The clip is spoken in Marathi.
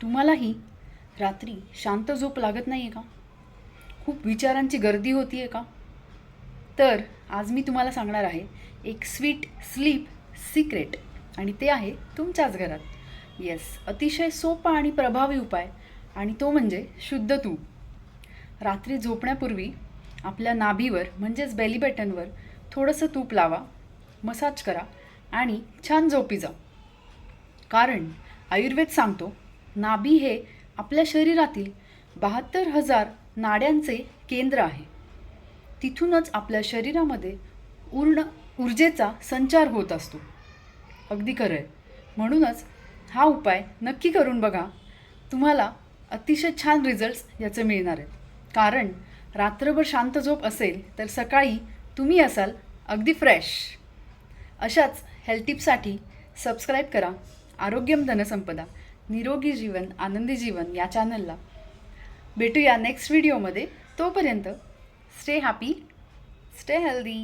तुम्हालाही रात्री शांत झोप लागत नाही आहे का? खूप विचारांची गर्दी होती आहे का? तर आज मी तुम्हाला सांगणार आहे एक स्वीट स्लीप सिक्रेट, आणि ते आहे तुमच्याच घरात. येस, अतिशय सोपा आणि प्रभावी उपाय, आणि तो म्हणजे शुद्ध तूप. रात्री झोपण्यापूर्वी आपल्या नाभीवर म्हणजेच बेली बटनवर थोडंसं तूप लावा, मसाज करा आणि छान झोपी जा. कारण आयुर्वेद सांगतो, नाभी हे आपल्या शरीरातील 72,000 नाड्यांचे केंद्र आहे. तिथूनच आपल्या शरीरामध्ये ऊर्जेचा संचार होत असतो. अगदी खरं आहे. म्हणूनच हा उपाय नक्की करून बघा. तुम्हाला अतिशय छान रिझल्ट्स याचे मिळणार आहेत. कारण रात्रभर शांत झोप असेल तर सकाळी तुम्ही असाल अगदी फ्रेश. अशाच हेल्थ टिप्ससाठी सबस्क्राईब करा आरोग्यम धनसंपदा, निरोगी जीवन आनंदी जीवन या चॅनलला. भेटूया नेक्स्ट व्हिडिओमध्ये. तोपर्यंत स्टे हॅपी, स्टे हेल्दी.